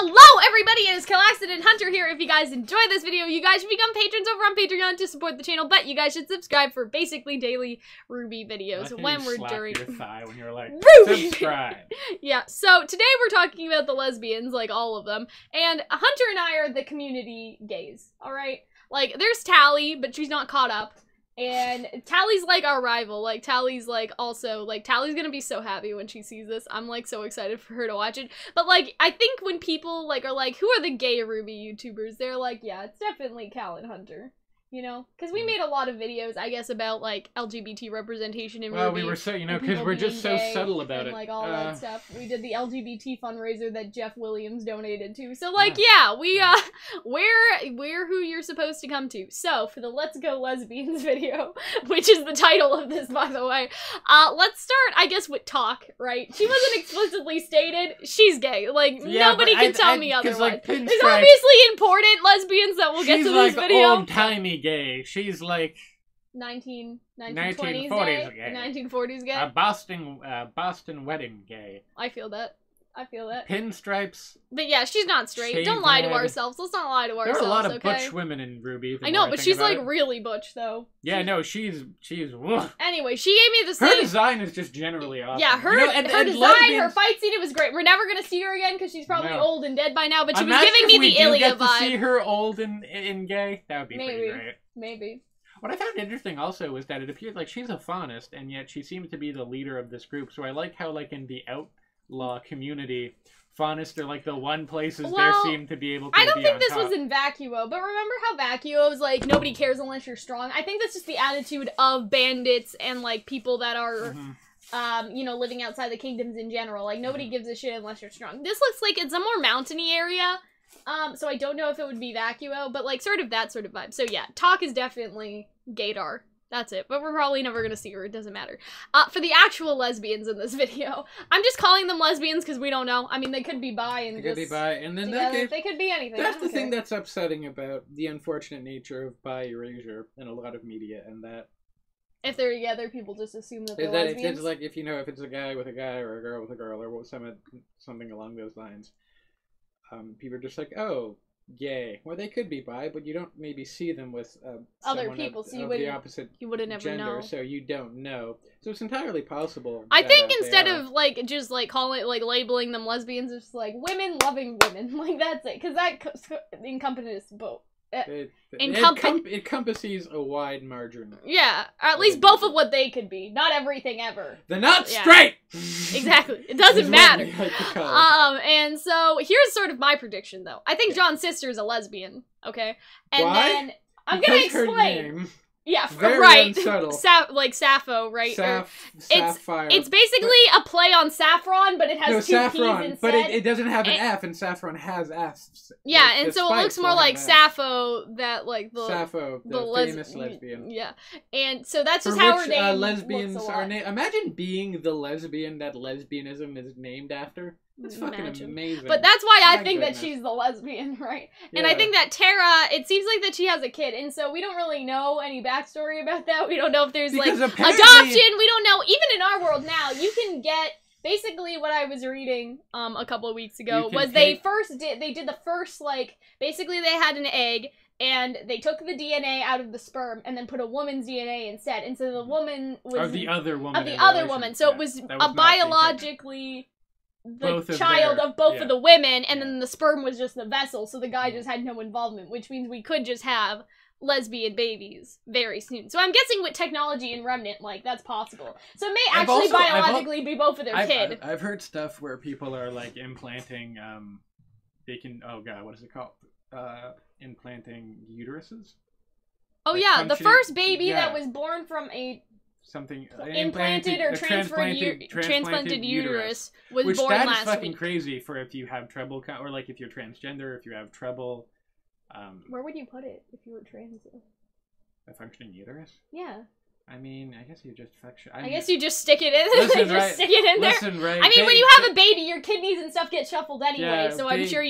Hello everybody, it is Calxiyn and Hunter here. If you guys enjoy this video, you guys should become patrons over on Patreon to support the channel, but you guys should subscribe for basically daily RWBY videos when we're during your thigh when you're like, RWBY! subscribe. Yeah, so today we're talking about the lesbians, like all of them, and Hunter and I are the community gays, alright? Like, there's Tally, but she's not caught up. And Tally's like our rival, like Tally's like also, like Tally's gonna be so happy when she sees this. I'm like so excited for her to watch it. But like, I think when people like are like, who are the gay RWBY YouTubers? They're like, yeah, it's definitely Cal and Hunter. You know? Because we made a lot of videos, I guess, about, like, LGBT representation in RWBY. Well, we were so, you know, because we're just so subtle about it. Like, all that stuff. We did the LGBT fundraiser that Jeff Williams donated to. So, like, yeah, we, we're who you're supposed to come to. So, for the Let's Go Lesbians video, which is the title of this, by the way, let's start, I guess, with talk, right? She wasn't explicitly stated. She's gay. Like, yeah, nobody can tell me otherwise. Like, there's obviously important lesbians that we'll get to this like video. Old-timey gay. She's like 1920s 1940s gay. 1940s gay. Boston wedding gay. I feel that. Pinstripes. But yeah, she's not straight. Don't lie to ourselves. Let's not lie to ourselves. There are a lot of okay? butch women in RWBY. I know, but she's like really butch though. Yeah, no, she's. Anyway, she gave me the Her design is just generally awesome. Yeah, her her design, lesbians... her fight scene, it was great. We're never gonna see her again because she's probably old and dead by now. But she was giving me the Ilya vibe. To see her old and gay, that would be pretty great. Maybe. What I found interesting also was that it appeared like she's a faunist, and yet she seems to be the leader of this group. So I like how, like, in the outlaw community, faunists are like the one places there seem to be able to. I don't think this was in Vacuo, but remember how Vacuo was like nobody cares unless you're strong. I think that's just the attitude of bandits and like people that are. You know, living outside the kingdoms in general. Like, nobody gives a shit unless you're strong. This looks like it's a more mountainy area. So I don't know if it would be Vacuo, but like sort of that sort of vibe. So yeah, Talk is definitely gaydar. That's it. But we're probably never gonna see her. It doesn't matter. For the actual lesbians in this video, I'm just calling them lesbians because we don't know. I mean, they could be bi and they could be bi, and then they could be anything. That's the thing that's upsetting about the unfortunate nature of bi erasure in a lot of media, and that if they're together, people just assume that they're lesbians. It's like if you know if it's a guy with a guy or a girl with a girl or something along those lines. People are just like, oh, gay. Well, they could be bi, but you don't maybe see them with other people, so you wouldn't, the opposite you wouldn't ever gender, know. So you don't know. So it's entirely possible. I think instead of like just like calling like labeling them lesbians, it's just like women loving women, like that's it, because that encompasses both. It encompasses a wide margin. Yeah, or at least both of what they could be. Not everything ever. They're not straight! Exactly. It doesn't matter. And so here's sort of my prediction though. I think John's sister is a lesbian, okay? And then I'm gonna explain. Yeah, very right. Unsubtle. Like Sappho, right? Sapphire. It's basically a play on saffron, but it has two saffron, P's instead. But it doesn't have an F, and saffron has F's. Yeah, and so it looks more like Sappho, that like the Sappho, the famous lesbian. Yeah, and so that's just how her name lesbians looks are named. Imagine being the lesbian that lesbianism is named after. That's fucking amazing. But that's why I think that she's the lesbian, right? Yeah. And I think that Tara, it seems like that she has a kid, and so we don't really know any backstory about that. We don't know if there's like adoption. We don't know. Even in our world now, you can get basically what I was reading a couple of weeks ago was they did the first like basically they had an egg. And they took the DNA out of the sperm and then put a woman's DNA instead. And so the woman was of the other woman. So it was a biologically the child of both of the women, and then the sperm was just the vessel, so the guy just had no involvement, which means we could just have lesbian babies very soon. So I'm guessing with technology and Remnant, like, that's possible. So it may actually biologically be both of their kid. I've heard stuff where people are, like, implanting, they can, oh god, what is it called? Implanting uteruses? Oh like yeah, the first baby that was born from a implanted or transplanted uterus was born last week. Which that is fucking crazy for if you have trouble, or like if you're transgender, if you have trouble. Where would you put it if you were trans? A functioning uterus? Yeah. I mean, I guess you just I guess you just stick it in. Stick it in there. I mean, when you have a baby, your kidneys and stuff get shuffled anyway. So I'm sure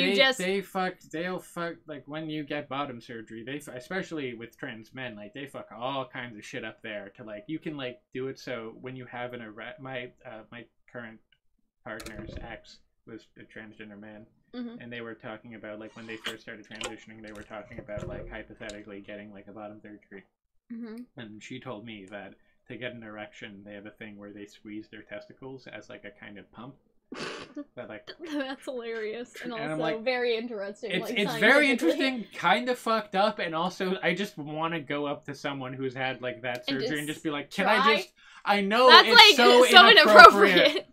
they'll fuck like when you get bottom surgery. Especially with trans men, like they fuck all kinds of shit up there to like you can like do it so when you have my current partner's ex was a transgender man. and they were talking about, like, when they first started transitioning, they were talking about, like, hypothetically getting, like, a bottom surgery. And she told me that to get an erection, they have a thing where they squeeze their testicles as, like, a kind of pump. But, like, that's hilarious, and also like, very interesting. It's very interesting, kind of fucked up, and also I just want to go up to someone who's had, like, that surgery and just be like, can I just... I know that's, it's like, so inappropriate,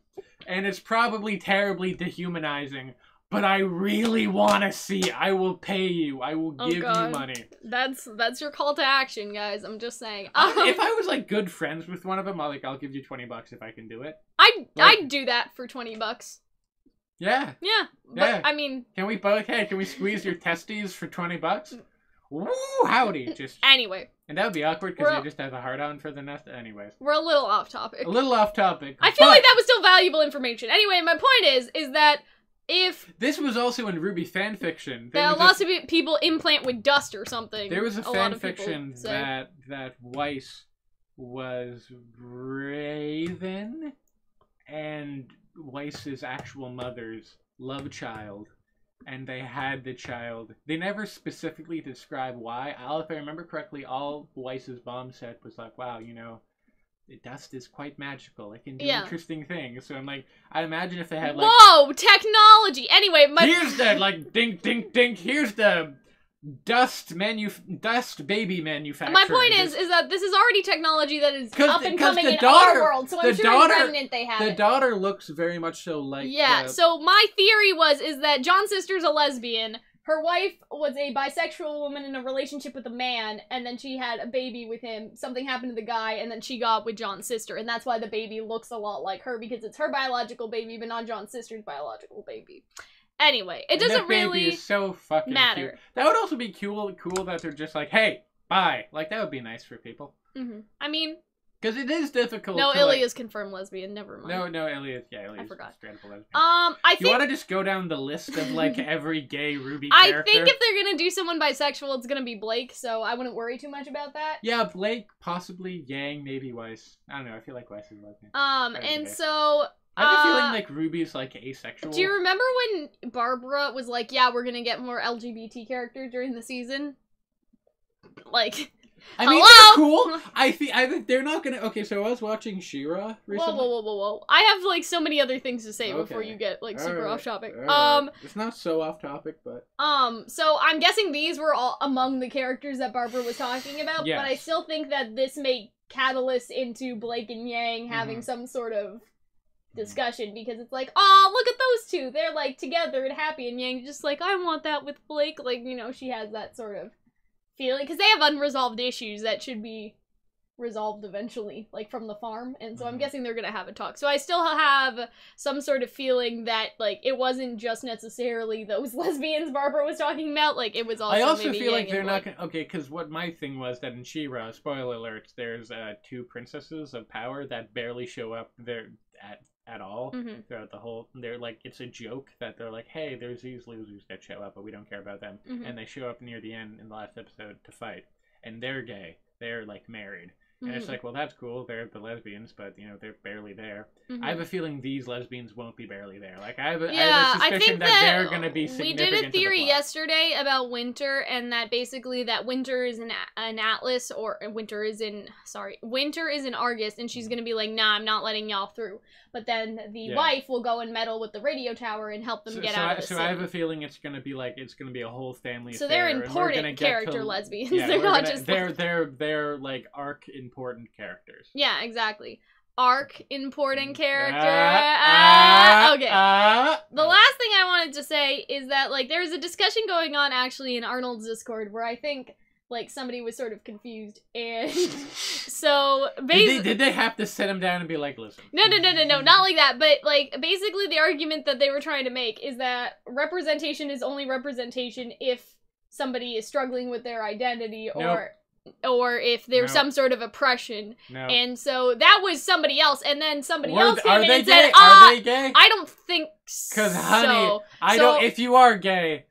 and it's probably terribly dehumanizing, but I really want to see. I will pay you. I will give you money. That's your call to action, guys. I'm just saying. If I was, like, good friends with one of them, I'll give you $20 if I can do it. I'd do that for $20. Yeah. Yeah. But, I mean... Can we squeeze your testes for $20? Woo, howdy. Anyway. And that would be awkward because you just have a hard-on for the nest. Anyways. We're a little off topic. A little off topic. I feel like that was still valuable information. Anyway, my point is that if... This was also in RWBY fanfiction. Lots of people implant with dust or something. There was a fanfiction that Weiss was Raven and Weiss's actual mother's love child, and they had the child. They never specifically describe why. If I remember correctly, all Weiss's mom said was like, wow, you know, the dust is quite magical. It can do interesting things. So I'm like, I imagine if they had, like... Whoa! Technology! Anyway, here's the, like, dink, dink, dink, here's the... dust baby manufacturer. My point is that this is already technology that is up and coming in our world, so I'm sure in Remnant they have it. The daughter looks very much so like... Yeah, so my theory is that John's sister's a lesbian, her wife was a bisexual woman in a relationship with a man, and then she had a baby with him, something happened to the guy, and then she got with John's sister, and that's why the baby looks a lot like her, because it's her biological baby, but not John's sister's biological baby. Anyway, it doesn't really is so fucking matter. Cute. That would also be cool that they're just like, hey, bye. Like, that would be nice for people. I mean... Because it is difficult No, Ilya's confirmed lesbian, never mind. No, Ilya's I forgot. Straight up a lesbian. I think... You want to just go down the list of, like, every gay RWBY character? I think if they're gonna do someone bisexual, it's gonna be Blake, so I wouldn't worry too much about that. Yeah, Blake, possibly, Yang, maybe Weiss. I don't know, I feel like Weiss is lesbian. And so... I have a feeling, like, RWBY's, like, asexual. Do you remember when Barbara was like, yeah, we're gonna get more LGBT characters during the season? Like, I mean, they're cool. I think they're not gonna... Okay, so I was watching She-Ra recently. Whoa. I have, like, so many other things to say before you get, like, super off topic. It's not so off topic, but... So I'm guessing these were all among the characters that Barbara was talking about, yes. But I still think that this may catalyst into Blake and Yang having some sort of discussion, because it's like, oh, look at those two, they're like together and happy, and Yang just like, I want that with Blake, like, you know, she has that sort of feeling, because they have unresolved issues that should be resolved eventually, like from the farm, and so I'm guessing they're gonna have a talk. So I still have some sort of feeling that, like, it wasn't just necessarily those lesbians Barbara was talking about, like, it was also I also maybe feel Yang like they're and not Blake. gonna... Okay, because what my thing was that in She-Ra, spoiler alert, there's two princesses of power that barely show up there at all throughout the whole... They're like, it's a joke that they're like, hey, there's these losers that show up, but we don't care about them. And they show up near the end in the last episode to fight. And they're gay. They're, like, married. And it's like, well, that's cool. They're the lesbians, but, you know, they're barely there. I have a feeling these lesbians won't be barely there. Like, I have a suspicion that they're going to be significant. We did a theory yesterday about Winter, and that basically that Winter is an Atlas, or Winter is in Argus, and she's going to be like, nah, I'm not letting y'all through. But then the wife will go and meddle with the radio tower and help them get out of the city. So I have a feeling it's going to be like, it's going to be a whole family affair. So they're important character lesbians. Yeah, they're not just... They're like arc important characters. Yeah, exactly. Arc important character. Okay. The last thing I wanted to say is that, like, there's a discussion going on actually in Arnold's Discord where I think, like, somebody was sort of confused, and so basically... Did they have to sit him down and be like, listen? No, not like that, but, like, basically the argument that they were trying to make is that representation is only representation if somebody is struggling with their identity, or if there's some sort of oppression. And so that was somebody else, and then somebody else came in and said, are they gay? I don't think so. Because, honey, if you are gay...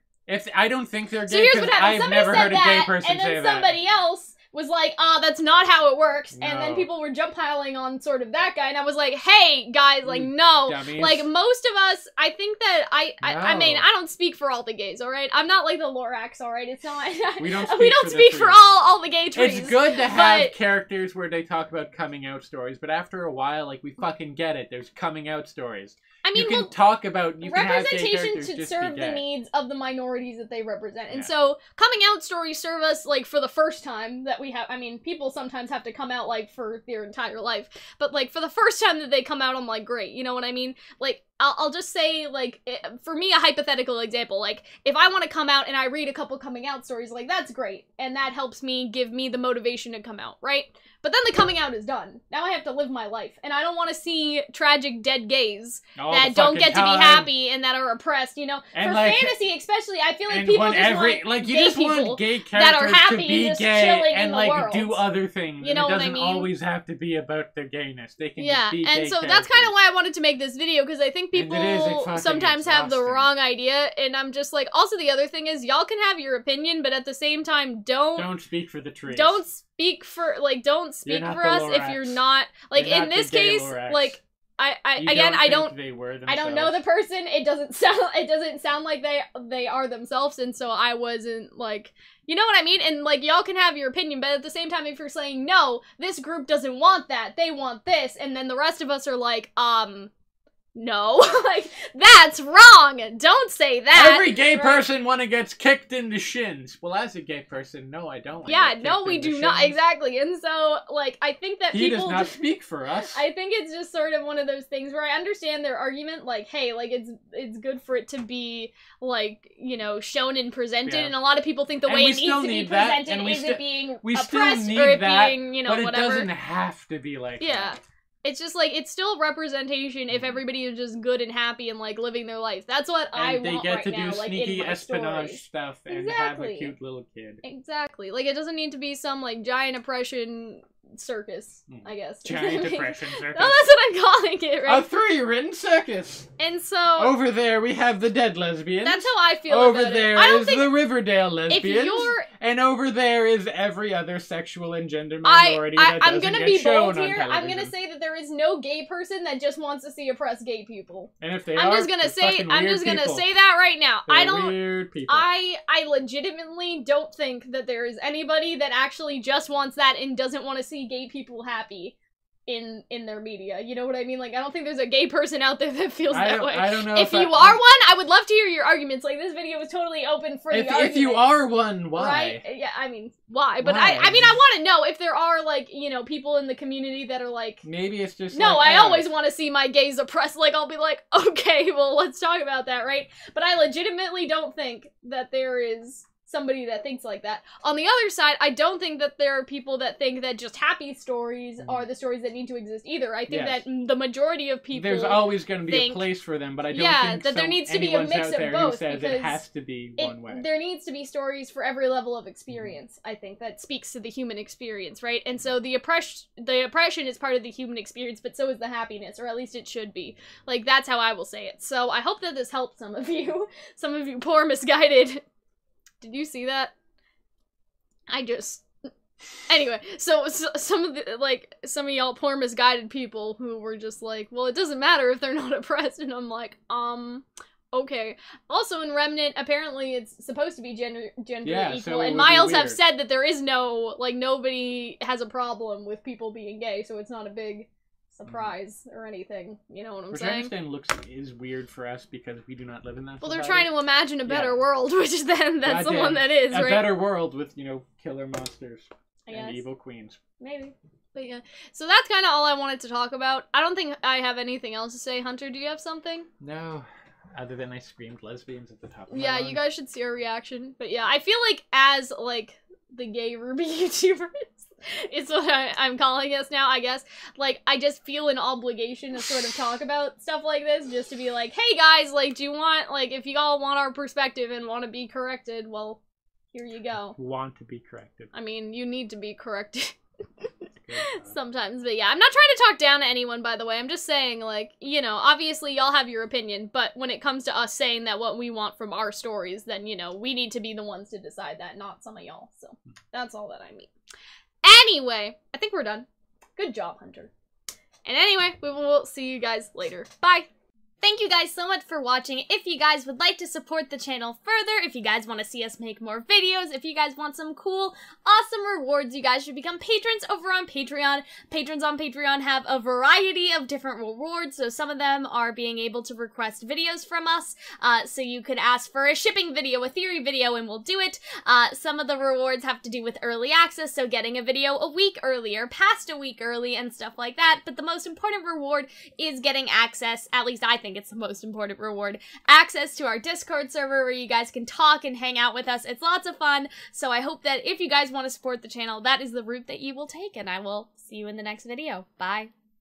I don't think they're gay, because I've never heard a gay person say that. And then somebody else was like, that's not how it works. No. And then people were jump piling on sort of that guy, and I was like, hey, guys, like, no. Dummies. Like, most of us, I think that I mean, I don't speak for all the gays, alright? I'm not like the Lorax, alright? It's not, we don't speak for all the gay trees. It's good to have characters where they talk about coming out stories, but after a while, like, we fucking get it. There's coming out stories. I mean, you can talk about, you representation should serve the needs of the minorities that they represent. And so, coming out stories serve us, like, for the first time that we have, I mean, people sometimes have to come out, like, for their entire life, but, like, for the first time that they come out, I'm like, great, you know what I mean? Like, I'll just say, like, for me, a hypothetical example, like, if I want to come out and I read a couple coming out stories, like, that's great, and that helps me, give me the motivation to come out, right? But then the coming out is done. Now I have to live my life, and I don't want to see tragic dead gays that don't get to be happy and that are oppressed, you know? And for like, fantasy, especially, I feel like people just want you just want gay characters that are happy to be and just gay chilling and, in the like, world. do other things. You know and it what doesn't I mean? always have to be about their gayness. They can just be and gay so characters. that's kind of why I wanted to make this video, because I think people sometimes have the wrong idea, and I'm just like, also the other thing is, y'all can have your opinion, but at the same time, don't speak for the trees. Don't speak for us if you're not, like, in this case, like, I don't know the person. It doesn't sound like they are themselves, and so I wasn't like, you know what I mean? And like, y'all can have your opinion, but at the same time, if you're saying no, this group doesn't want that, they want this, and then the rest of us are like, no, like, that's wrong! Don't say that! Every gay person gets kicked in the shins. Well, as a gay person, no, I don't. Yeah, no, we do not, exactly. And so, like, I think that he does not speak for us. I think it's just sort of one of those things where I understand their argument, like, hey, like, it's good for it to be, like, you know, shown and presented, and a lot of people think the way it needs to be presented isn't being oppressed or it being, you know, whatever. But it doesn't have to be like that. It's just, like, it's still representation if everybody is just good and happy and, like, living their life. That's what I want right now, like, in my stories. They get to do sneaky espionage stuff and have a cute little kid. Exactly. Like, it doesn't need to be some, like, giant oppression circus, I guess. Giant oppression circus. Oh, that's what I'm calling it, right? A three-ring circus! And so... Over there we have the dead lesbians. That's how I feel over about there it. Is the Riverdale lesbians. And over there is every other sexual and gender minority that doesn't get shown on television. I'm gonna say that there is no gay person that just wants to see oppressed gay people. And if they I'm just gonna say that right now. Weird people. I legitimately don't think that there is anybody that actually just wants that and doesn't want to see gay people happy in their media. You know what I mean? Like, I don't think there's a gay person out there that feels that way. I don't know if you are one, I would love to hear your arguments. Like, this video is totally open for the arguments. If you are one, why? Right? Yeah, I mean, why? But why? I mean, I want to know if there are, like, you know, people in the community that are like... Maybe it's just no, like, I always want to see my gays oppressed. Like, I'll be like, okay, well, let's talk about that, right? But I legitimately don't think that there is... somebody that thinks like that. On the other side, I don't think that there are people that think that just happy stories are the stories that need to exist either. I think that the majority of people there's always going to be a place for them, but I don't think that there needs to be a mix of both, because it has to be one way. There needs to be stories for every level of experience, I think, that speaks to the human experience, right? And so the oppression is part of the human experience, but so is the happiness, or at least it should be. Like, that's how I will say it. So I hope that this helped some of you. Some of you poor misguided... Did you see that? Anyway, so some of y'all poor misguided people who were just like, well, it doesn't matter if they're not oppressed, and I'm like, okay. Also in Remnant, apparently it's supposed to be gender equal, so and Miles have said that there is no, like, nobody has a problem with people being gay, so it's not a big surprise or anything, you know what I'm saying? Which I understand is weird for us because we do not live in that society. They're trying to imagine a better world, which then that's the one that is, right? A better world with, you know, killer monsters and evil queens. Maybe. But yeah. So that's kind of all I wanted to talk about. I don't think I have anything else to say. Hunter, do you have something? No. Other than I screamed lesbians at the top of my lungs. You guys should see our reaction. But yeah, I feel like as, like, the gay RWBY YouTubers, it's what I'm calling us now, I guess. Like, I just feel an obligation to sort of talk about stuff like this, just to be like, hey guys, like, do you want, like, if you all want our perspective and want to be corrected, well, here you go. Want to be corrected. I mean, you need to be corrected. Sometimes, but yeah, I'm not trying to talk down to anyone, by the way. I'm just saying, like, you know, obviously y'all have your opinion, but when it comes to us saying that what we want from our stories, then, you know, we need to be the ones to decide that, not some of y'all. So, that's all that I mean. Anyway, I think we're done. Good job, Hunter. And anyway, we will see you guys later. Bye! Thank you guys so much for watching. If you guys would like to support the channel further, if you guys want to see us make more videos, if you guys want some cool, awesome rewards, you guys should become patrons over on Patreon. Patrons on Patreon have a variety of different rewards, so some of them are being able to request videos from us, so you could ask for a shipping video, a theory video, and we'll do it. Some of the rewards have to do with early access, so getting a video a week earlier, past a week early, and stuff like that, but the most important reward is getting access, at least I think it's the most important reward, access to our Discord server where you guys can talk and hang out with us. It's lots of fun, so I hope that if you guys want to support the channel, that is the route that you will take, and I will see you in the next video. Bye!